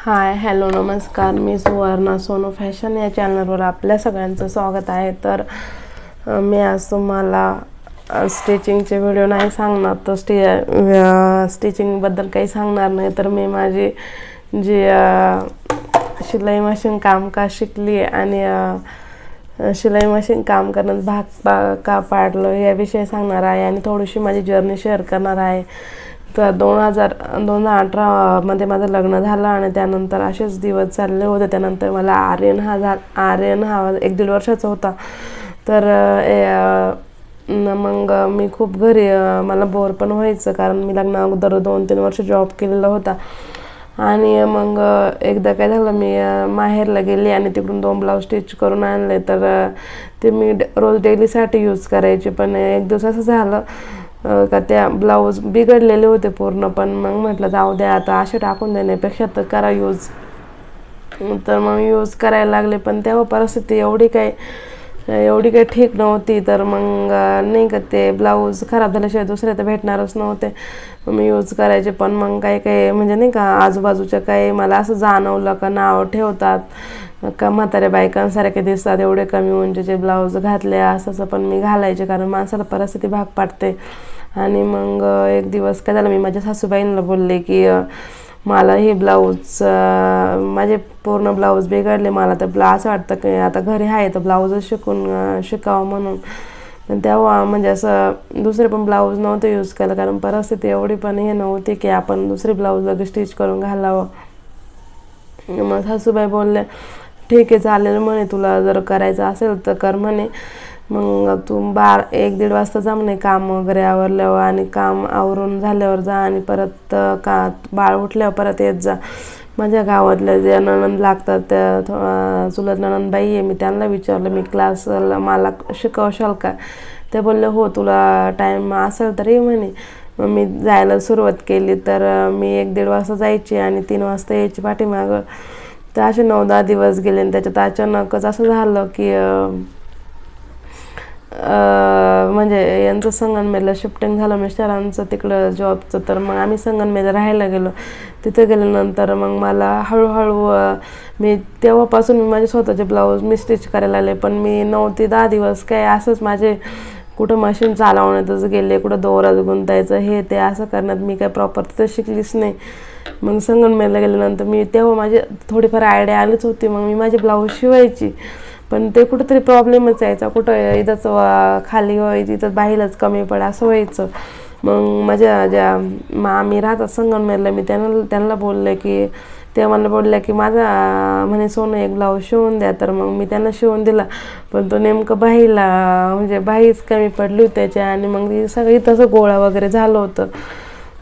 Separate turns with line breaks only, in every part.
Hi hello नमस्कार, मी Suvarna Sonu fashion या चॅनलवर आपल्या सगळ्यांचं स्वागत आहे. तर मी आज तुम्हाला स्टिचिंगचे व्हिडिओ नाही सांगणार, तर स्टिचिंगबद्दल काही सांगणार नाही. तर मी माझी जी शिलाई मशीन काम का शिकली आणि शिलाई मशीन काम करण्यात भाग का पाडलं याविषयी सांगणार आहे आणि थोडीशी माझी जर्नी शेअर करणार आहे. तर 2018 मध्ये माझं लग्न झालं आणि त्यानंतर असेच दिवस चालले होते. त्यानंतर मला आर्यन हा 1-1.5 वर्षाचा होता. तर मग मी खूप घरी मला बोर पण व्हायचं, कारण मी लग्ना अगोदर 2-3 वर्ष जॉब केलेला होता. आणि मग एकदा काय झालं, मी माहेरला गेली आणि तिकडून 2 ब्लाऊज स्टिच करून आणले. तर ते मी रोज डेलीसाठी यूज करायचे. पण एक दिवस असं झालं का त्या ब्लाऊज बिघडलेले होते पूर्ण. पण मग म्हटलं जाऊ द्या, आता असे टाकून देण्यापेक्षा तर करा यूज. तर मग यूज करायला लागले. पण तेव्हा परिस्थिती एवढी काही ठीक नव्हती. तर मग नाही का, ते ब्लाऊज खराब झाल्याशिवाय दुसरे तर भेटणारच नव्हते. मी यूज करायचे. पण मग काही म्हणजे नाही का, आजूबाजूच्या काही मला असं जाणवलं का नाव ठेवतात का म्हाताऱ्या बायकांसारखे दिसतात एवढे कमी उंचीचे ब्लाऊज घातले असं. पण मी घालायचे, कारण माणसाला परिस्थिती भाग पाडते. आणि मग एक दिवस काय झालं, मी माझ्या सासूबाईंना बोलले की मला हे ब्लाऊज माझे पूर्ण ब्लाऊज बिघडले. मला तर असं वाटतं की आता घरी आहे तर ब्लाऊजच शिकावं म्हणून. पण तेव्हा म्हणजे असं दुसरे पण ब्लाऊज नव्हते यूज केलं, कारण परिस्थिती एवढी पण हे नव्हती की आपण दुसरे ब्लाऊज लगेच स्टिच करून घालावं. मग सासूबाई बोलले ठीक आहे चालेल म्हणे, तुला जर करायचं असेल तर कर म्हणे. मग तू 1-1.5 वाजता जा म्हणे, काम वगैरे आवरल्यावर, आणि काम आवरून झाल्यावर जा आणि परत बाळ उठल्यावर परत येत जा. माझ्या गावातल्या ज्या नणंद लागतात त्या चुलत नणंदबाई आहे, मी त्यांना विचारलं मी क्लासला मला शिकवशाल का. ते बोलले हो, तुला टाईम असेल तर ये म्हणे. मग मी जायला सुरुवात केली. तर मी 1-1.5 वाजता जायची आणि 3 वाजता यायची पाठीमागं. तर असे 9-10 दिवस गेले. आणि त्याच्यात अचानकच असं झालं की म्हणजे यांचं संगमनेरला शिफ्टिंग झालं मिस्टरांचं तिकडं जॉबचं. तर मग आम्ही संगमनेरला राहायला गेलो. तिथे गेल्यानंतर मग मला हळूहळू मी तेव्हापासून मी माझे स्वतःचे ब्लाऊज मी स्टिच करायला लागले. पण मी 9 ते 10 दिवस काय असंच माझे कुठं मशीन चालवण्यातच गेले, कुठं दोरात गुंतायचं हे ते असं करण्यात मी काय प्रॉपर तिथं शिकलीच नाही. मग संगमनेरला गेल्यानंतर मी तेव्हा माझी थोडीफार आयडिया आलीच होती. मग मी माझे ब्लाऊज शिवायची. पण ते कुठंतरी प्रॉब्लेमच यायचा, कुठं इथंच खाली व्हायची, इथं बाहीलाच कमी पडा असं व्हायचं. मग माझ्या ज्या मामी राहतात संगमनेरला, मी त्यांना बोलले की ते मला बोलल्या की माझा म्हणे सोनं एक ब्लाऊज शिवून द्या. तर मग मी त्यांना शिवून दिला. पण तो नेमकं बाहीला म्हणजे बाहीच कमी पडली होती त्याच्या, आणि मग ती सगळी तसं गोळा वगैरे झालं होतं.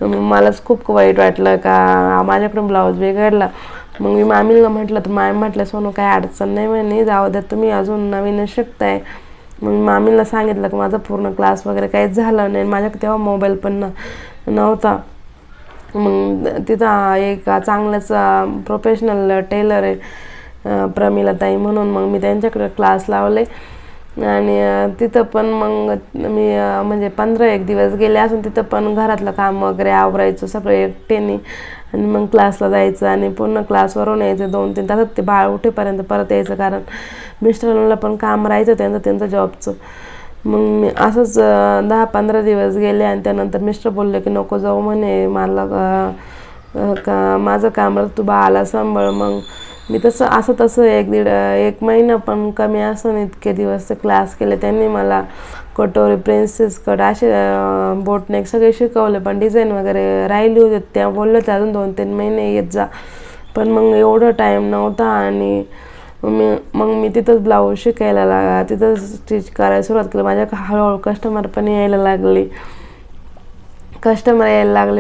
मलाच खूप वाईट वाटलं का माझ्याकडून ब्लाऊज बिघडला. मग मी मामीला म्हटलं, तर मामी म्हटलं सोनू काही अडचण नाही म्हणे, जाऊ द्या तुम्ही अजून नवीन शिकताय. मग मामीला सांगितलं की माझा पूर्ण क्लास वगैरे काहीच झालं नाही. माझ्याकडे तेव्हा मोबाईल पण नव्हता. मग तिथं एक चांगलंच प्रोफेशनल टेलर आहे प्रमिलाताई म्हणून, मग मी त्यांच्याकडे क्लास लावले. आणि तिथं पण मग मी म्हणजे 15-1 दिवस गेले असून तिथं पण घरातलं काम वगैरे आवरायचं सगळं एकटीने. आणि मग क्लासला जायचं आणि पूर्ण क्लासवरून यायचं 2-3 तासात ते बाळ उठेपर्यंत परत यायचं, कारण मिस्टरांना पण काम राहायचं त्यांचं जॉबचं. मग मी असंच 10-15 दिवस गेले. आणि त्यानंतर मिस्टर बोलले की नको जाऊ म्हणे, मला माझं काम तू बाळाला सांभाळ. मग मी तसं 1 महिना पण कमी असं इतके दिवस क्लास केले त्यांनी. मला कटोरी, प्रिन्सेस कट असे बोटनेक सगळे शिकवले. पण डिझाईन वगैरे राहिली होती, त्या बोलले होते अजून 2-3 महिने येत जा. पण मग एवढं टाईम नव्हता. आणि मग मी तिथंच ब्लाऊज शिकायला तिथंच स्टिच करायला सुरुवात केली. माझ्या हळूहळू कस्टमर पण यायला लागले.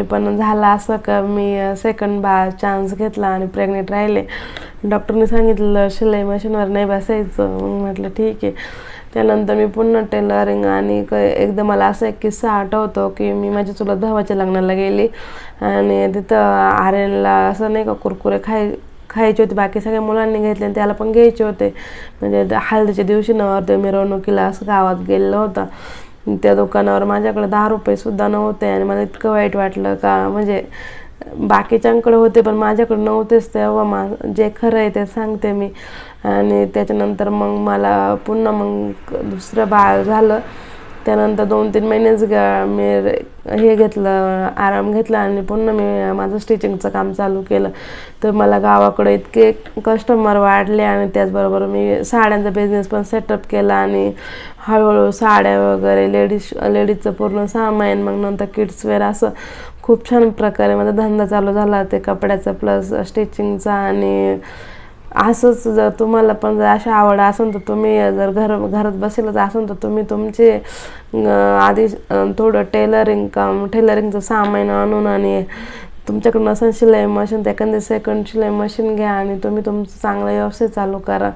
पण झालं असं का मी सेकंड चान्स घेतला आणि प्रेग्नेंट राहिले. डॉक्टरने सांगितलं शिलाई मशीनवर नाही बसायचं. मग म्हटलं ठीक आहे. त्यानंतर मी पुन्हा टेलरिंग. आणि एकदा मला असा एक किस्सा आठवतो की मी माझ्या चुलत भावाच्या लग्नाला गेली आणि तिथं आर्यनला असं नाही का कुरकुरे खायचे होते. बाकी सगळ्या मुलांनी घेतले आणि त्याला पण घ्यायचे होते. म्हणजे हळदीच्या दिवशी नवरदेव मिरवणुकीला असं गावात गेलेलं होतं. त्या दुकानावर माझ्याकडे 10 रुपये सुद्धा नव्हते. आणि मला इतकं वाईट वाटलं का म्हणजे बाकीच्यांकडे होते पण माझ्याकडे नव्हतेच तेव्हा. जे खरं आहे ते सांगते मी. आणि त्याच्यानंतर मग मला पुन्हा मग दुसरं बाळ झालं. त्यानंतर 2-3 महिनेच मी हे घेतलं, आराम घेतला आणि पुन्हा मी माझं स्टिचिंगचं काम चालू केलं. तर मला गावाकडे इतके कस्टमर वाढले आणि त्याचबरोबर मी साड्यांचा बिझनेस पण सेटअप केला आणि हळूहळू साड्या वगैरे लेडीजचं पूर्ण सामान, मग नंतर किड्सवेअर, असं खूप छान प्रकारे माझा धंदा चालू झाला ते कपड्याचा प्लस स्टिचिंगचा. आणि असंच जर तुम्हाला पण जर अशी आवड असेल तर तुम्ही जर घरात बसेलच असेल तर तुम्ही तुमचे आधी थोडं टेलरिंगचं सामान आणून आणि तुमच्याकडे नसेल शिलाई मशीन तर एखादी सेकंड शिलाई मशीन घ्या आणि तुम्ही तुमचं चांगला व्यवसाय चालू करा.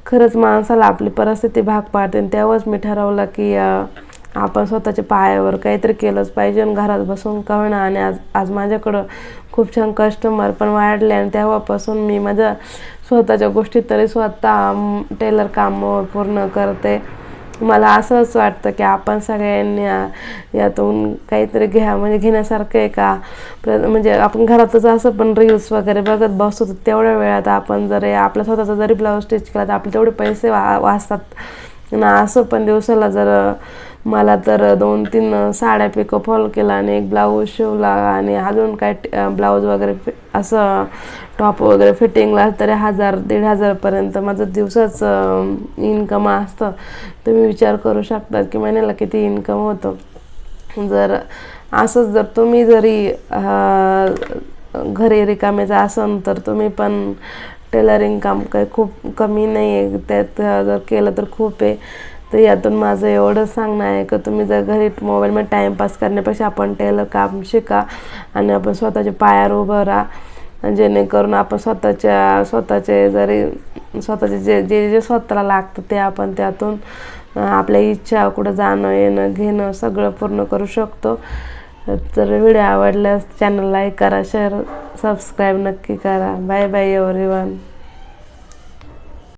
खरंच माणसाला आपली परिस्थिती भाग पाडते आणि तेव्हाच मी ठरवलं की आपण स्वतःच्या पायावर काहीतरी केलंच पाहिजे आणि घरात बसून का होईना. आणि आज माझ्याकडं खूप छान कस्टमर पण वाढले आणि तेव्हापासून मी माझ्या स्वतःच्या गोष्टी तरी स्वतः टेलर काम पूर्ण करते. मला असंच वाटतं की आपण सगळ्यांनी यातून काहीतरी म्हणजे घेण्यासारखं आहे का. म्हणजे आपण घरातच असं पण रील्स वगैरे बघत बसतो तर तेवढ्या वेळात आपण जर आपल्या स्वतःचा जरी ब्लाऊज स्टिच केला तर आपले तेवढे पैसे वाचतात. आणि असं पण दिवसाला जर मला तर 2-3 साड्या पिको फॉल केला आणि एक ब्लाऊज शिवला आणि अजून काय ब्लाऊज वगैरे असं टॉप वगैरे फिटिंगला तरी 1000-1500 पर्यंत माझं दिवसाचं इन्कम असतं. तुम्ही विचार करू शकता की महिन्याला किती इन्कम होतं. जर असंच जर तुम्ही जरी घरी रिकामेच असाल तर तुम्ही पण टेलरिंग काम काही खूप कमी नाही आहे, त्यात जर केलं तर खूप आहे. तर यातून माझं एवढंच सांगणं आहे की तुम्ही जर घरी मोबाईलमध्ये टाईमपास करण्यापेक्षा आपण टेलर काम शिका आणि आपण स्वतःच्या पायावर उभं राहा. जेणेकरून आपण स्वतःचे जे स्वतःला लागतं ते आपण त्यातून आपल्या इच्छा, कुठं जाणं येणं घेणं सगळं पूर्ण करू शकतो. तर व्हिडिओ आवडल्यास चॅनल लाईक करा, शेअर सबस्क्राईब नक्की करा. Bye bye everyone.